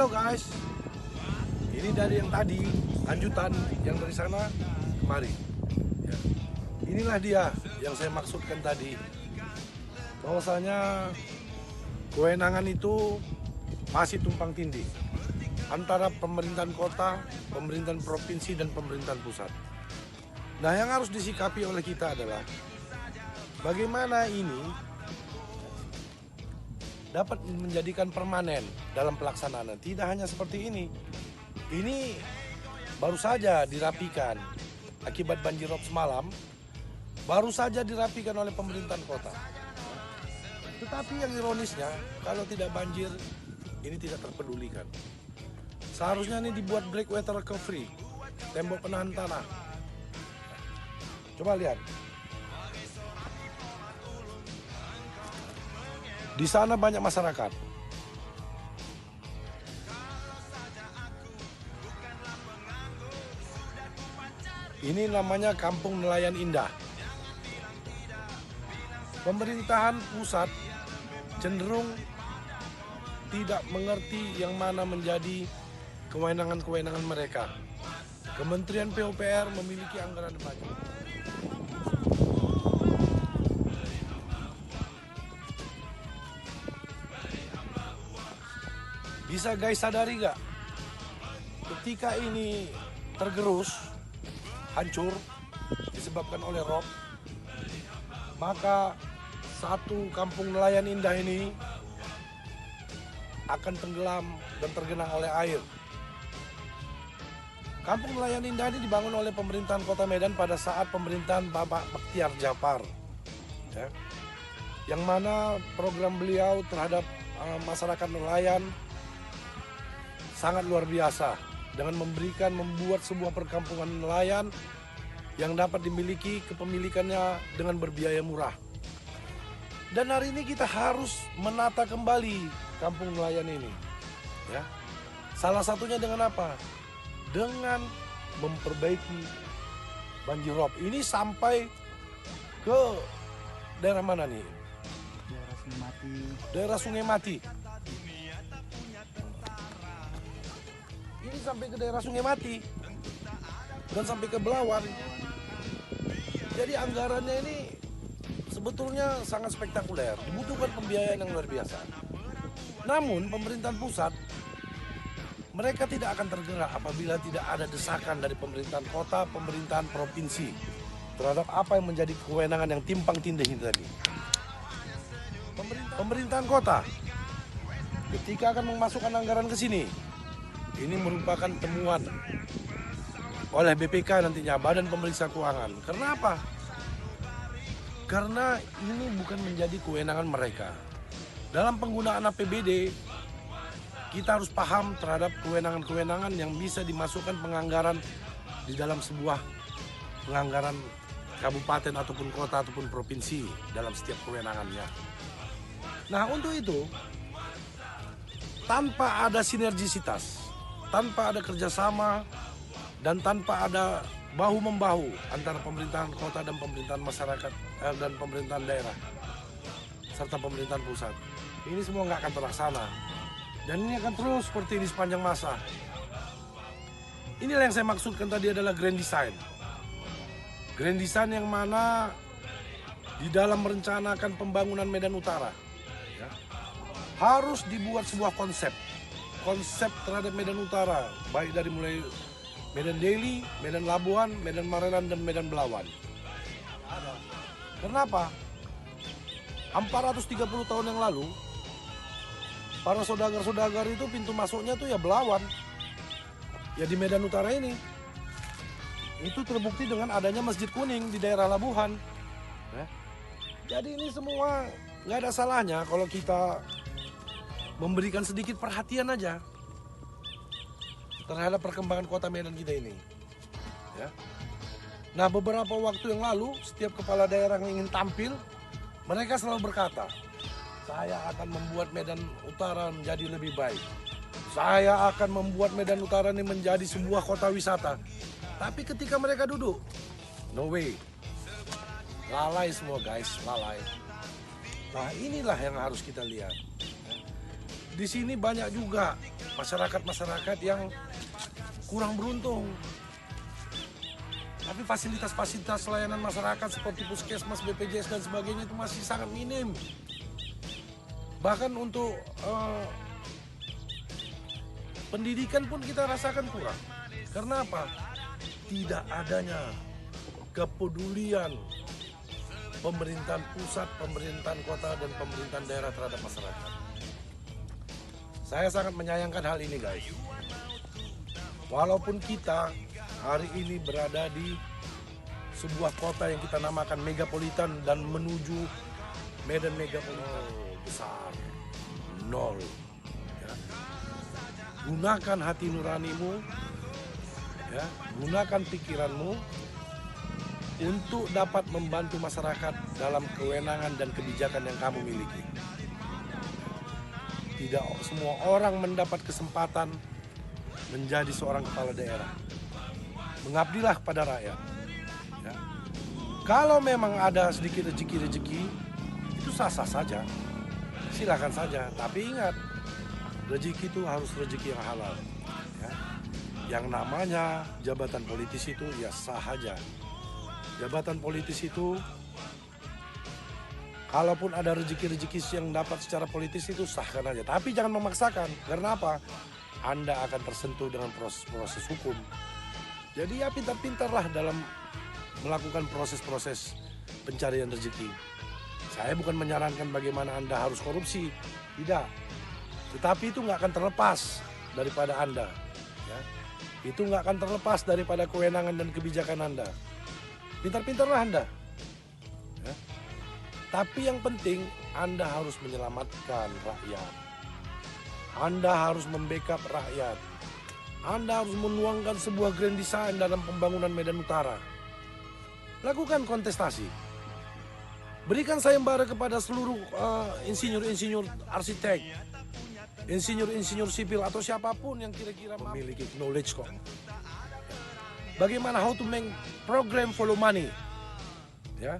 Halo guys, ini dari yang tadi, lanjutan yang dari sana kemari. Ya. Inilah dia yang saya maksudkan tadi, bahwasanya kewenangan itu masih tumpang tindih antara pemerintahan kota, pemerintahan provinsi, dan pemerintahan pusat. Nah, yang harus disikapi oleh kita adalah bagaimana ini dapat menjadikan permanen dalam pelaksanaan. Tidak hanya seperti ini. Ini baru saja dirapikan akibat banjirop semalam, baru saja dirapikan oleh pemerintahan kota. Tetapi yang ironisnya, kalau tidak banjir, ini tidak terpedulikan. Seharusnya ini dibuat breakwater recovery, tembok penahan tanah. Coba lihat. Di sana banyak masyarakat. Ini namanya Kampung Nelayan Indah. Pemerintahan pusat cenderung tidak mengerti yang mana menjadi kewenangan-kewenangan mereka. Kementerian PUPR memiliki anggaran banyak. Bisa guys sadari gak? Ketika ini tergerus, hancur, disebabkan oleh rob, maka satu kampung nelayan indah ini akan tenggelam dan tergenang oleh air. Kampung nelayan indah ini dibangun oleh pemerintahan Kota Medan pada saat pemerintahan Bapak Bakhtiar Djapar, ya, yang mana program beliau terhadap masyarakat nelayan sangat luar biasa dengan membuat sebuah perkampungan nelayan yang dapat dimiliki kepemilikannya dengan berbiaya murah. Dan hari ini kita harus menata kembali kampung nelayan ini. Ya. Salah satunya dengan apa? Dengan memperbaiki banjir rob. Ini sampai ke daerah mana nih? Daerah Sungai Mati. Daerah Sungai Mati. Ini sampai ke daerah Sungai Mati dan sampai ke Belawan. Jadi anggarannya ini sebetulnya sangat spektakuler, dibutuhkan pembiayaan yang luar biasa. Namun pemerintahan pusat, mereka tidak akan tergerak apabila tidak ada desakan dari pemerintahan kota, pemerintahan provinsi terhadap apa yang menjadi kewenangan yang timpang tindih ini tadi. Pemerintahan kota ketika akan memasukkan anggaran ke sini, ini merupakan temuan oleh BPK nantinya, Badan Pemeriksa Keuangan. Karena apa? Karena ini bukan menjadi kewenangan mereka. Dalam penggunaan APBD, kita harus paham terhadap kewenangan-kewenangan yang bisa dimasukkan penganggaran di dalam sebuah penganggaran kabupaten ataupun kota ataupun provinsi dalam setiap kewenangannya. Nah, untuk itu, tanpa ada sinergisitas, tanpa ada kerjasama, dan tanpa ada bahu-membahu antara pemerintahan kota dan pemerintahan masyarakat dan pemerintahan daerah serta pemerintahan pusat, ini semua nggak akan terlaksana. Dan ini akan terus seperti ini sepanjang masa. Inilah yang saya maksudkan tadi adalah grand design. Grand design yang mana di dalam merencanakan pembangunan Medan Utara, ya, harus dibuat sebuah konsep terhadap Medan Utara, baik dari mulai Medan Daily, Medan Labuan, Medan Marelan, dan Medan Belawan. Kenapa? 430 tahun yang lalu, para saudagar-saudagar itu pintu masuknya tuh ya Belawan, ya di Medan Utara ini. Itu terbukti dengan adanya Masjid Kuning di daerah Labuhan. Jadi ini semua nggak ada salahnya kalau kita memberikan sedikit perhatian aja terhadap perkembangan kota Medan kita ini. Ya. Nah, beberapa waktu yang lalu, setiap kepala daerah yang ingin tampil, mereka selalu berkata, saya akan membuat Medan Utara menjadi lebih baik. Saya akan membuat Medan Utara ini menjadi sebuah kota wisata. Tapi ketika mereka duduk, no way. Lalai semua guys, lalai. Nah, inilah yang harus kita lihat. di sini banyak juga masyarakat yang kurang beruntung. Tapi fasilitas-fasilitas layanan masyarakat seperti puskesmas, BPJS dan sebagainya itu masih sangat minim. Bahkan untuk pendidikan pun kita rasakan kurang. Karena apa? Tidak adanya kepedulian pemerintahan pusat, pemerintahan kota, dan pemerintahan daerah terhadap masyarakat. Saya sangat menyayangkan hal ini, guys. Walaupun kita hari ini berada di sebuah kota yang kita namakan megapolitan dan menuju Medan megapolitan besar, nol. Ya. Gunakan hati nuranimu, ya, gunakan pikiranmu untuk dapat membantu masyarakat dalam kewenangan dan kebijakan yang kamu miliki. Tidak semua orang mendapat kesempatan menjadi seorang kepala daerah. Mengabdilah kepada rakyat. Ya. Kalau memang ada sedikit rezeki-rezeki, itu sah-sah saja. Silakan saja. Tapi ingat, rezeki itu harus rezeki yang halal. Ya. Yang namanya jabatan politis itu ya sah saja. Jabatan politis itu, kalaupun ada rezeki-rezeki yang dapat secara politis itu sahkan aja. Tapi jangan memaksakan. Karena apa? Anda akan tersentuh dengan proses hukum. Jadi ya pintar-pintarlah dalam melakukan proses-proses pencarian rezeki. Saya bukan menyarankan bagaimana Anda harus korupsi. Tidak. Tetapi itu nggak akan terlepas daripada Anda. Ya. Itu nggak akan terlepas daripada kewenangan dan kebijakan Anda. Pintar-pintarlah Anda. Ya. Tapi yang penting Anda harus menyelamatkan rakyat. Anda harus membackup rakyat. Anda harus menuangkan sebuah grand design dalam pembangunan Medan Utara. Lakukan kontestasi. Berikan sayembara kepada seluruh insinyur-insinyur arsitek, insinyur-insinyur sipil atau siapapun yang kira-kira memiliki knowledge kok. Bagaimana how to make program follow money, ya,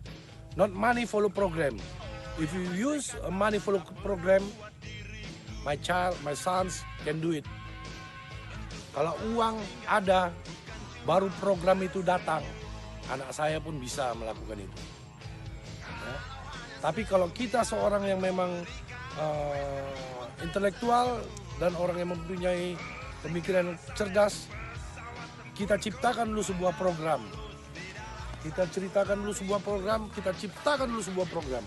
not money follow program. If you use a money follow program, my sons can do it. Kalau uang ada, baru program itu datang, anak saya pun bisa melakukan itu. Ya. Tapi kalau kita seorang yang memang intelektual dan orang yang mempunyai pemikiran cerdas, kita ciptakan dulu sebuah program. Kita ceritakan dulu sebuah program, kita ciptakan dulu sebuah program.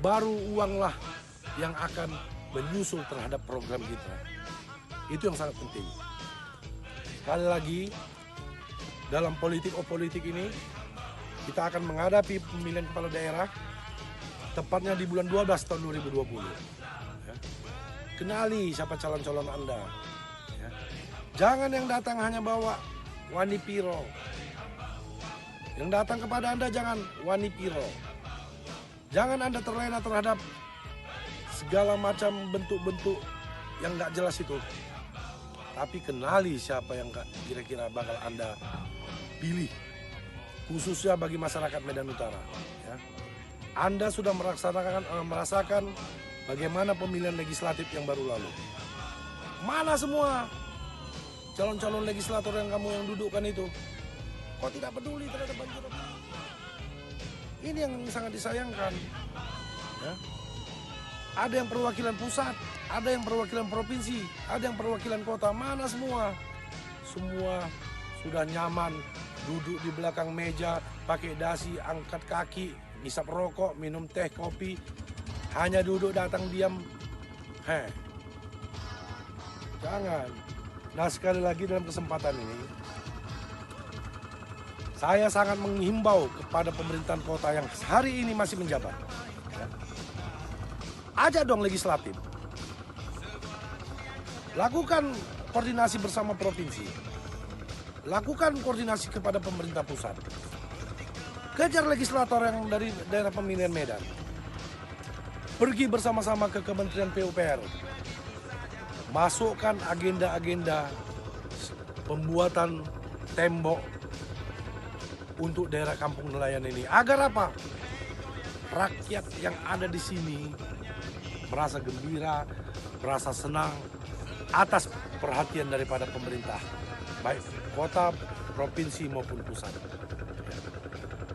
Baru uanglah yang akan menyusul terhadap program kita. Itu yang sangat penting. Sekali lagi, dalam politik ini, kita akan menghadapi pemilihan kepala daerah, tepatnya di bulan 12 tahun 2020. Ya. Kenali siapa calon-calon Anda. Ya. Jangan yang datang hanya bawa wani piro. Yang datang kepada Anda jangan wani piro. Jangan Anda terlena terhadap segala macam bentuk-bentuk yang nggak jelas itu. Tapi kenali siapa yang kira-kira bakal Anda pilih. Khususnya bagi masyarakat Medan Utara. Ya. Anda sudah merasakan bagaimana pemilihan legislatif yang baru lalu. Mana semua calon-calon legislator yang kamu yang dudukkan itu? Kok tidak peduli terhadap banjir? Ini yang sangat disayangkan. Ya. Ada yang perwakilan pusat, ada yang perwakilan provinsi, ada yang perwakilan kota. Mana semua? Semua sudah nyaman duduk di belakang meja, pakai dasi, angkat kaki, ngisap rokok, minum teh, kopi. Hanya duduk datang diam. Jangan. Nah, sekali lagi dalam kesempatan ini, saya sangat menghimbau kepada pemerintahan kota yang hari ini masih menjabat. Ya. Ajak dong legislatif. Lakukan koordinasi bersama provinsi. Lakukan koordinasi kepada pemerintah pusat. Kejar legislator yang dari daerah pemilihan Medan. Pergi bersama-sama ke Kementerian PUPR. Masukkan agenda-agenda pembuatan tembok untuk daerah kampung nelayan ini. Agar apa? Rakyat yang ada di sini merasa gembira, merasa senang atas perhatian daripada pemerintah, baik kota, provinsi maupun pusat.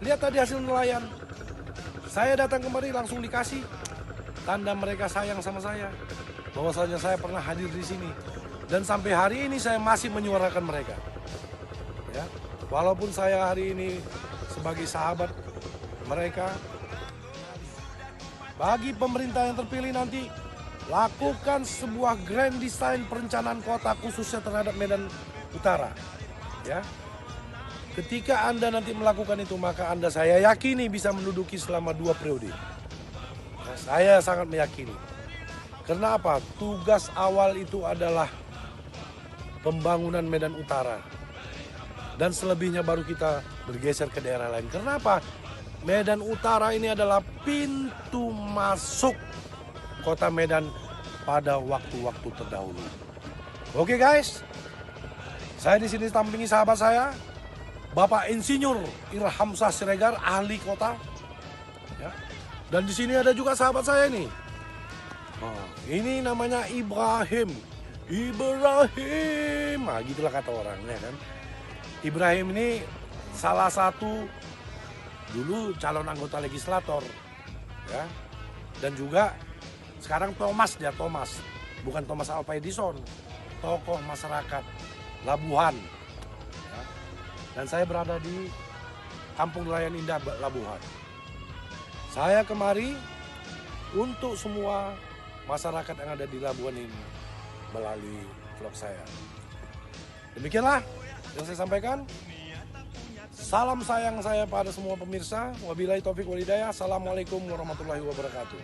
Lihat tadi hasil nelayan. Saya datang kemari langsung dikasih tanda mereka sayang sama saya, bahwasanya saya pernah hadir di sini. Dan sampai hari ini saya masih menyuarakan mereka. Ya, walaupun saya hari ini sebagai sahabat mereka, bagi pemerintah yang terpilih nanti, lakukan sebuah grand design perencanaan kota khususnya terhadap Medan Utara. Ya, ketika Anda nanti melakukan itu, maka Anda, saya yakini, bisa menduduki selama 2 periode. Ya, saya sangat meyakini. Karena apa? Tugas awal itu adalah pembangunan Medan Utara. Dan selebihnya baru kita bergeser ke daerah lain. Karena apa? Medan Utara ini adalah pintu masuk kota Medan pada waktu-waktu terdahulu. Oke guys, saya di sini tampingi sahabat saya, Bapak Insinyur Irhamsah Siregar, ahli kota. Ya. Dan di sini ada juga sahabat saya nih. Oh, ini namanya Ibrahim. Nah, gitulah kata orangnya kan. Ibrahim ini salah satu dulu calon anggota legislator, ya. Dan juga sekarang Thomas, bukan Thomas Alva Edison, tokoh masyarakat Labuhan. Ya. Dan saya berada di Kampung Nelayan Indah Labuhan. Saya kemari untuk semua masyarakat yang ada di Labuhan ini melalui vlog saya. Demikianlah yang saya sampaikan. Salam sayang saya pada semua pemirsa. Wabillahi taufik wal hidayah. Assalamualaikum warahmatullahi wabarakatuh.